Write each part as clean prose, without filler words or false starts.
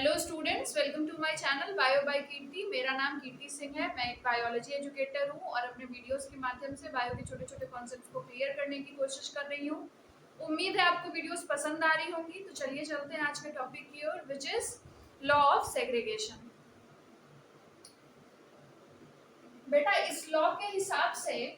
Hello students, welcome to my channel bio by Kirti. मेरा नाम कीर्ति सिंह है। मैं एक बायोलॉजी एजुकेटर हूँ और अपने वीडियोस के माध्यम से बायो के छोटे छोटे कॉन्सेप्ट्स को क्लियर करने की कोशिश कर रही हूँ। उम्मीद है आपको वीडियोस पसंद आ रही होंगी। तो चलिए चलते हैं आज के टॉपिक की ओर, which is law of segregation. बेटा, इस लॉ के हिसाब से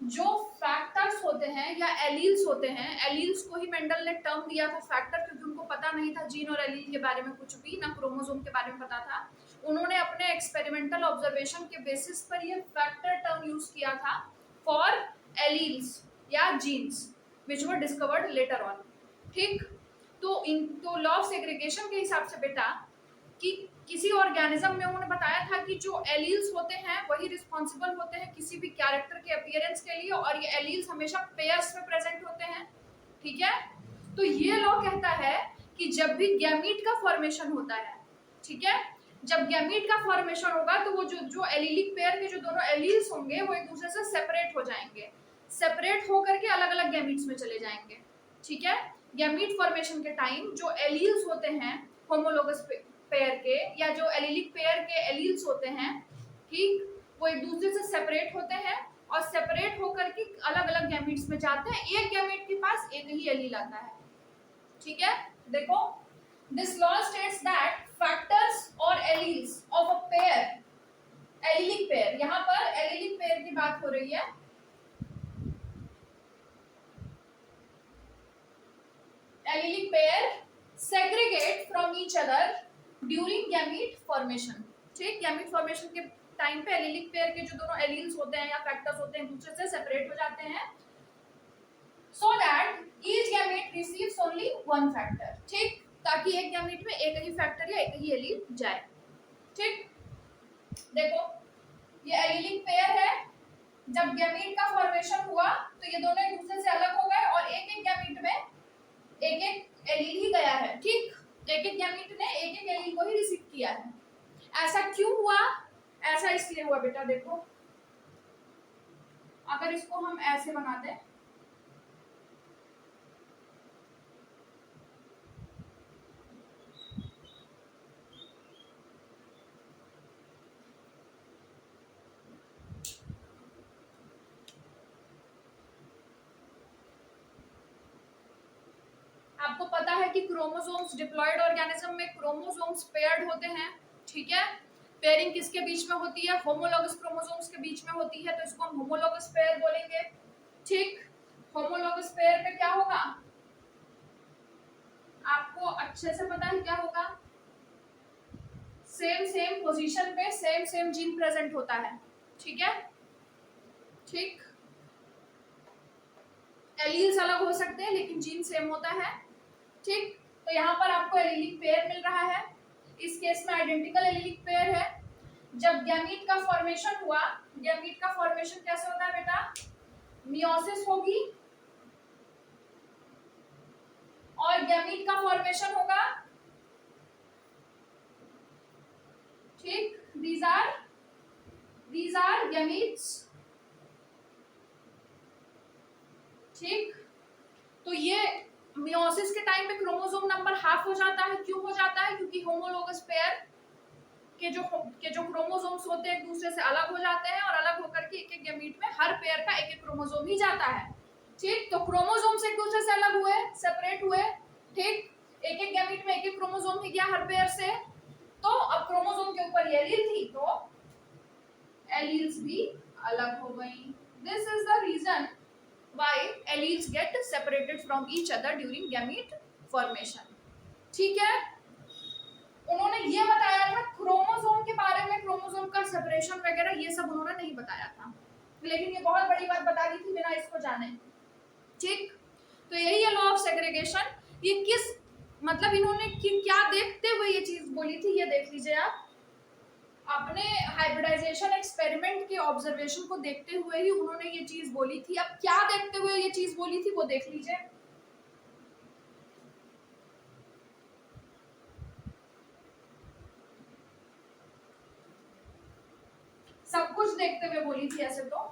जो फैक्टर्स होते हैं या एलील्स होते हैं, एलील्स को ही मेंडल ने टर्म दिया था फैक्टर, क्योंकि उनको पता नहीं था जीन और एलील के बारे में कुछ भी, ना क्रोमोसोम के बारे में पता था। उन्होंने अपने एक्सपेरिमेंटल ऑब्जर्वेशन के बेसिस पर ये फैक्टर टर्म यूज किया था फॉर एलील्स या jeans which were discovered later on. ठीक, तो लॉ ऑफ सेग्रीगेशन के हिसाब से बेटा कि किसी ऑर्गेनिज्म में उन्होंने बताया था कि जो एलील्स होते हैं वही रिस्पॉन्सिबल होते हैं किसी भी कैरेक्टर के अपीयरेंस के लिए, और ये एलील्स हमेशा पेयर्स में प्रेजेंट होते हैं। ठीक है, तो ये लॉ कहता है कि जब भी गैमीट का फॉर्मेशन होता है, ठीक है, जब गैमीट का फॉर्मेशन होगा तो वो जो एलीलिक पेयर के जो दोनों एलील्स होंगे वो एक दूसरे से सेपरेट हो जाएंगे, सेपरेट होकर के अलग अलग गैमीट्स में चले जाएंगे। ठीक है, गैमीट फॉर्मेशन के टाइम जो एलील्स होते हैं होमोलोगस पेयर के या जो एलीलिक पेयर के एलील्स होते हैं, ठीक, वो एक दूसरे से सेपरेट होते हैं और सेपरेट होकर के अलग अलग गैमीट्स में जाते हैं। एक गैमीट के पास एक ही एलील आता है। ठीक है, देखो, this law states that factors और alleles of a pair, allelic pair, यहां पर एलीलिक पेयर की बात हो रही है, allelic pair segregate from each other during gamete formation. ठीक, गैमीट फॉर्मेशन के टाइम पे एलीलिक पेयर के जो दोनों एलील्स होते हैं या फैक्टर्स होते हैं दूसरे से सेपरेट हो जाते हैं, so that each gamete receives only one factor. ठीक, ताकि एक गैमीट में एक ही फैक्टर या एक ही एलील जाए। ठीक, देखो, ये एलीलिक पेयर है, जब गैमीट का फॉर्मेशन हुआ तो ये दोनों एक दूसरे से अलग हो गए और एक एक गैमीट में एक एक एलील ही गया है। ठीक, एक एक गैमीट ने एक एक एलील को ही रिसीव किया है। ऐसा क्यों हुआ? ऐसा इसलिए हुआ बेटा, देखो, अगर इसको हम ऐसे बना दें, आपको पता है कि क्रोमोसोम्स डिप्लॉयड ऑर्गेनिज्म में क्रोमोसोम्स पेयर्ड होते हैं। ठीक है, पेयरिंग किसके बीच में होती है? होमोलॉगस क्रोमोसोम्स के बीच में होती है, तो इसको हम होमोलॉगस पेयर बोलेंगे। ठीक, होमोलॉगस पेयर पे क्या होगा आपको अच्छे से पता है क्या होगा? सेम सेम पोजीशन पे सेम सेम जीन प्रेजेंट होता है। ठीक है, ठीक, एलील्स अलग हो सकते हैं लेकिन जीन सेम होता है। ठीक, तो यहाँ पर आपको एलीलिक पेयर मिल रहा है, इस केस में आइडेंटिकल एलीलिक पेयर है। जब गैमीट का फॉर्मेशन हुआ, गैमीट का फॉर्मेशन कैसे होता है बेटा? मियोसिस होगी और गैमीट का फॉर्मेशन होगा। ठीक, these are gametes। ठीक, तो ये मियोसिस के टाइम पे क्रोमोसोम नंबर हाफ हो जाता है। क्यों हो जाता है? क्योंकि होमोलोगस पेयर के जो क्रोमोसोम्स होते हैं एक दूसरे से अलग हो जाते हैं और अलग होकर के एक एक गैमीट में हर पेयर का एक एक क्रोमोसोम ही जाता है। ठीक, तो क्रोमोसोम्स एक दूसरे से अलग हुए, सेपरेट हुए। ठीक, एक एक गैमीट में एक एक क्रोमोसोम ही गया हर पेयर से, तो अब क्रोमोसोम के ऊपर एलील थी तो एलील्स भी अलग हो गई। This is the reason why alleles get separated from each other during gamete formation। ठीक है, उन्होंने ये बताया था क्रोमोसोम के बारे में, क्रोमोसोम का सेपरेशन वगैरह ये सब उन्होंने नहीं बताया था, लेकिन ये बहुत बड़ी बात बता दी थी बिना इसको जाने। ठीक, तो यही है लॉ ऑफ सेग्रीगेशन। ये किस मतलब इन्होंने क्या देखते हुए ये चीज बोली थी, ये देख लीजिए आप। अपने हाइब्रिडाइजेशन एक्सपेरिमेंट के ऑब्जर्वेशन को देखते हुए ही उन्होंने ये चीज बोली थी। अब क्या देखते हुए ये चीज बोली थी वो देख लीजिए। सब कुछ देखते हुए बोली थी ऐसे तो।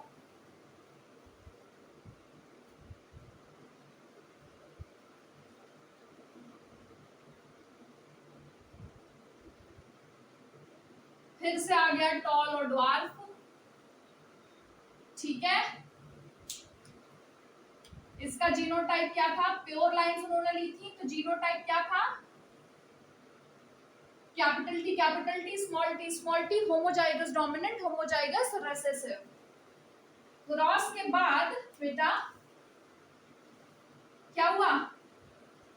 फिर से आ गया टॉल और ड्वार्फ, ठीक है। इसका जीनोटाइप क्या था, प्योर लाइंस उन्होंने ली थी, तो जीनोटाइप क्या था, capital T small T, homozygous dominant, homozygous recessive. Cross के बाद बेटा क्या हुआ,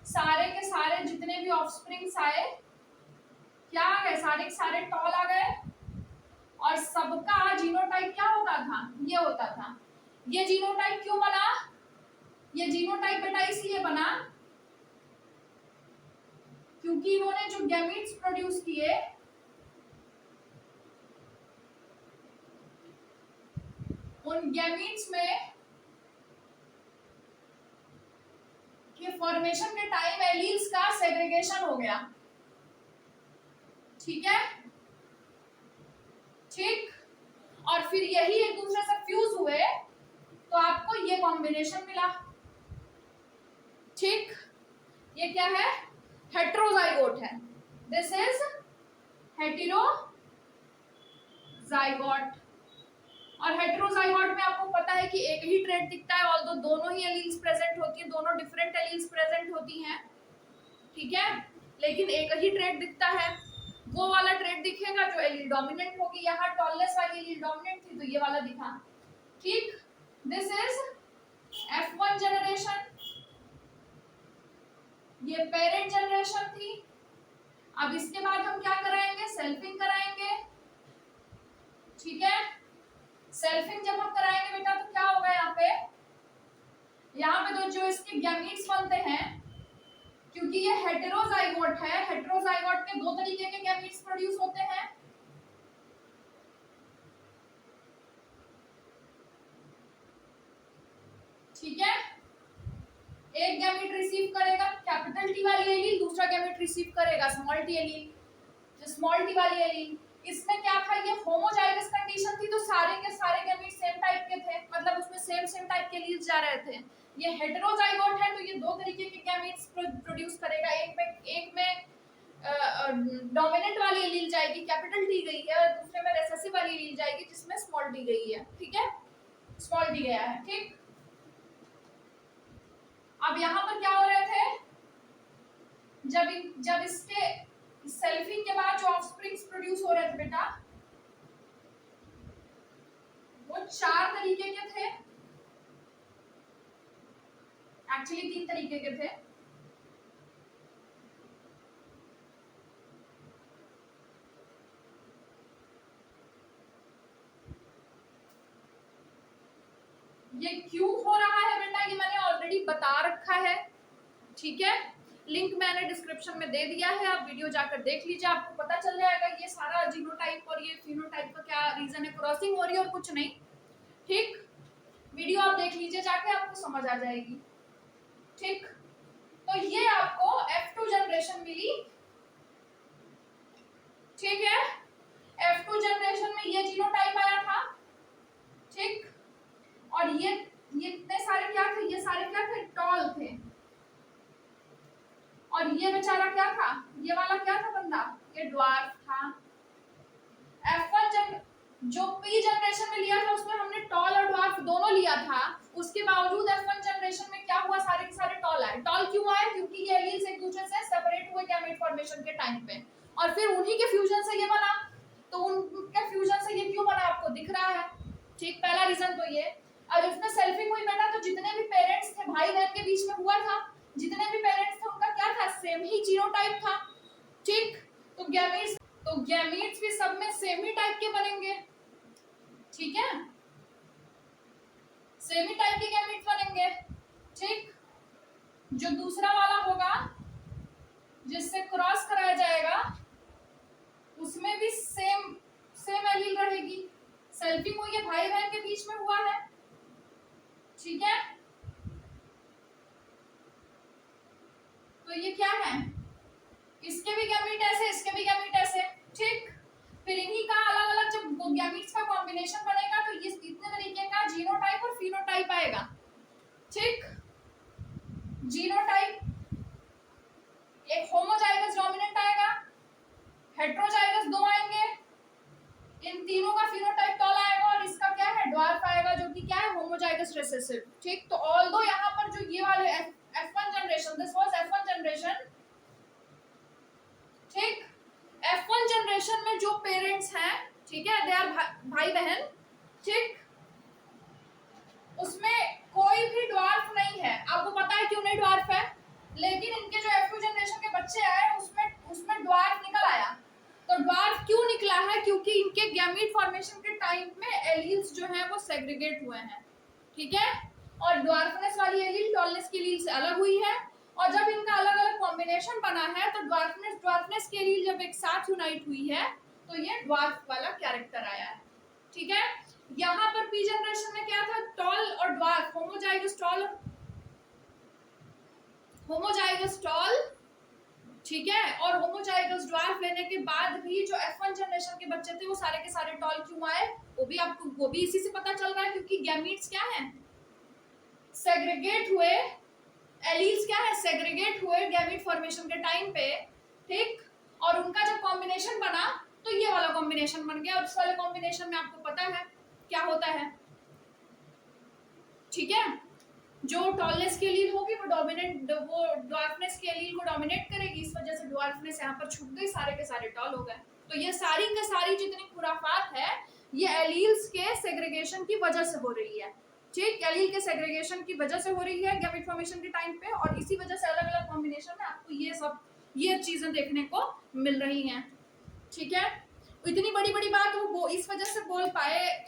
सारे के सारे जितने भी ऑफस्प्रिंग्स आए क्या आ गए, सारे के सारे टॉल आ गए, और सबका जीनोटाइप क्या होता था, ये होता था। ये जीनोटाइप क्यों बना, ये जीनोटाइप बेटा इसलिए बना क्योंकि इन्होंने जो गैमीट्स प्रोड्यूस किए उन गैमीट्स में के फॉर्मेशन के टाइम एलील्स का सेग्रीगेशन हो गया, ठीक है, ठीक। और फिर यही एक दूसरे से फ्यूज हुए तो आपको ये कॉम्बिनेशन मिला, ठीक। ये क्या है, हेटेरोजाइगोट है, दिस इज हेटेरोजाइगोट। और हेटेरोजाइगोट में आपको पता है कि एक ही ट्रेट दिखता है, ऑल्दो दोनों ही एलील्स प्रेजेंट होती है, दोनों डिफरेंट एलील्स प्रेजेंट होती हैं, ठीक है, लेकिन एक ही ट्रेट दिखता है। वो वाला ट्रेट दिखेगा जो एलील डोमिनेंट होगी, यहाँ टॉलनेस वाली एलील डोमिनेंट थी तो ये वाला दिखा, ठीक। दिस इज F1 जनरेशन, ये पेरेंट जनरेशन थी। अब इसके बाद हम क्या कराएंगे, सेल्फिंग कराएंगे, ठीक है। सेल्फिंग जब हम कराएंगे बेटा तो क्या होगा, यहाँ पे तो जो इसके गैमीट्स बनते हैं, क्योंकि ये हेटेरोजाइगोट है, हेटेरोजाइगोट में दो तरीके के गैमीट्स प्रोड्यूस होते हैं, ठीक है। एक गैमीट रिसीव करेगा कैपिटल टी वाली एलील, दूसरा गैमीट रिसीव करेगा स्मॉल टी एलील, जो स्मॉल टी वाली एलील। इसमें क्या था, ये होमोजाइगस कंडीशन थी तो सारे के सारे गैमीट सेम टाइप के थे, मतलब उसमें सेम टाइप के एलील्स जा रहे थे। ये हेटेरोजाइगोट है तो ये दो तरीके के गैमीट्स प्रोड्यूस करेगा, एक में डोमिनेंट वाली एलील जाएगी, कैपिटल टी गई है, और दूसरे में रिसेसिव वाली एलील जाएगी जिसमें स्मॉल टी गई है, ठीक है, स्मॉल टी गया है, ठीक। अब यहाँ पर क्या हो रहे थे, जब इसके सेल्फिंग के बाद जो ऑफस्प्रिंग्स प्रोड्यूस हो रहे थे बेटा, वो चार तरीके के थे, एक्चुअली 3 तरीके के थे। ये क्यों हो रहा है बेटा, ये मैंने ऑलरेडी बता रखा है, ठीक है, लिंक मैंने डिस्क्रिप्शन में दे दिया है, आप वीडियो जाकर देख लीजिए, आपको पता चल जाएगा ये सारा जीनोटाइप और ये फिनोटाइप का क्या रीजन है, क्रॉसिंग हो रही है और कुछ नहीं, ठीक। वीडियो आप देख लीजिए जाके, आपको समझ आ जाएगी, ठीक। तो ये आपको F2 जनरेशन मिली, ठीक है। F2 जनरेशन में ये जीनोटाइप आया था, ठीक। और ये इतने सारे क्या थे, ये सारे क्या थे, टॉल थे। और ये बेचारा क्या था, ये वाला क्या था बंदा, ये ड्वार्फ था। F1 जो P जनरेशन में लिया था उसमें हमने टॉल और ड्वार्फ दोनों लिया था, उसके बावजूद F1 जनरेशन में क्या हुआ, सारे के सारे टॉल आए। टॉल क्यों आए, क्योंकि ये एलील्स एक दूसरे से सेपरेट हुए गैमेट फॉर्मेशन के टाइम पे, और फिर उन्हीं के फ्यूजन से ये बना, तो उनके फ्यूजन से ये क्यों बना आपको दिख रहा है, ठीक, पहला रीजन तो ये। और इसमें सेल्फिंग हुई बेटा तो जितने भी पेरेंट्स थे, भाई बहन के बीच में हुआ था, जितने भी पेरेंट्स थे उनका क्या था, सेम ही जीनोटाइप था, ठीक। तो गैमीट्स भी सब में सेम ही टाइप के बनेंगे, ठीक है, सेम ही टाइप के गैमीट्स बनेंगे, ठीक। जो दूसरा वाला होगा जिससे क्रॉस कराया जाएगा उसमें भी सेम एलील रहेगी, सेल्फिंग हुई है, भाई बहन के बीच में हुआ है, ठीक है। तो ये क्या है, इसके भी गैमीट ऐसे, इसके भी गैमीट ऐसे, ठीक। फिर इन्हीं का अलग अलग जब गैमीट्स का कॉम्बिनेशन बनेगा तो ये इतने तरीके का जीनोटाइप और फिनोटाइप आएगा, ठीक। जीनोटाइप एक होमोजाइगस डोमिनेंट आएगा, रिसेसिव, ठीक। तो ऑल्दो यहाँ पर जो ये वाले F1 generation, this was F1 generation, ठीक। F1 जनरेशन में जो पेरेंट्स हैं, ठीक है, दे आर भाई बहन, ठीक, उसमें कोई भी ड्वार्फ नहीं है। आपको पता है क्यों नहीं ड्वार्फ है? लेकिन इनके जो F2 जनरेशन के बच्चे आए उसमें ड्वार्फ निकल आया। तो ड्वार्फ क्यों निकला है? क्योंकि इनके गैमीट फॉर्मेशन के टाइम में एलील्स जो हैं वो सेग्रीगेट हुए हैं, ठीक है। और ड्वार्फनेस वाली एलील टॉलनेस की एलील से अलग हुई है, और जब इनका अलग अलग कॉम्बिनेशन बना है तो ड्वार्फनेस की एलील जब एक साथ यूनाइट हुई है तो ये ड्वार्फ वाला कैरेक्टर आया है, ठीक है। यहाँ पर पी जनरेशन में क्या था? टॉल और ड्वार्फ, होमोजाइगस टॉल, ठीक है, और होमोजाइगस ड्वार्फ लेने के बाद भी जो F1 जनरेशन के बच्चे थे वो सारे के सारे टॉल क्यों आए? वो भी इसी से पता चल रहा है, क्योंकि गैमीट्स क्या हैं? सेग्रीगेट हुए, एलील्स क्या है? सेग्रीगेट हुए गैमीट फॉर्मेशन के टाइम पे, ठीक, और उनका जब कॉम्बिनेशन बना तो ये वाला कॉम्बिनेशन बन गया, और इस वाले कॉम्बिनेशन में आपको पता है क्या होता है, ठीक है। जो टॉलनेस की एलील होगी वो ड्वार्फनेस की एलील को डोमिनेट करेगी, इस वजह से ड्वार्फनेस यहाँ पर छुप गई, सारे के सारे टॉल हो गए। तो ये सारी के सारी जितनी खुराफात है ये एलील्स के सेग्रीगेशन की वजह से हो रही है, ठीक। एलील के सेग्रीगेशन की वजह से हो रही है गैमीट फॉर्मेशन के टाइम पे, और इसी वजह से अलग अलग कॉम्बिनेशन में आपको ये चीजें देखने को मिल रही हैं, ठीक है। इतनी बड़ी बड़ी बात वो इस वजह से बोल पाए,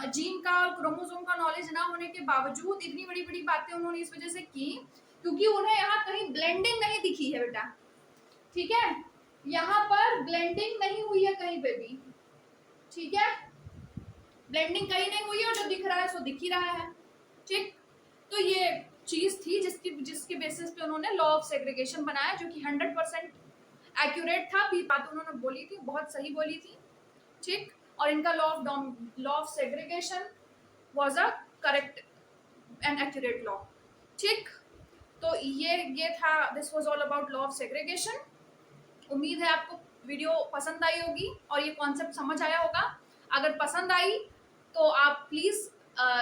जीन का और क्रोमोसोम का नॉलेज ना होने के बावजूद इतनी बड़ी बड़ी बातें उन्होंने इस वजह से की क्योंकि उन्हें यहाँ कहीं ब्लेंडिंग नहीं दिखी है बेटा, ठीक है। यहाँ पर ब्लेंडिंग नहीं हुई है कहीं पे भी, ठीक है, ब्लेंडिंग कहीं नहीं हुई है, और जो दिख रहा है सो दिख ही रहा है, ठीक। तो ये चीज थी जिसके बेसिस पे उन्होंने लॉ ऑफ सेग्रीगेशन बनाया, जो कि 100% एक्यूरेट था। बात उन्होंने बोली थी, बहुत सही बोली थी, ठीक। और इनका law of segregation was a correct and accurate law, ठीक। तो ये था, this was all about law of segregation. उम्मीद है आपको वीडियो पसंद आई होगी और ये कॉन्सेप्ट समझ आया होगा। अगर पसंद आई तो आप प्लीज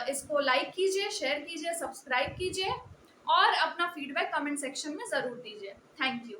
इसको लाइक कीजिए, शेयर कीजिए, सब्सक्राइब कीजिए और अपना फीडबैक कमेंट सेक्शन में जरूर दीजिए। Thank you.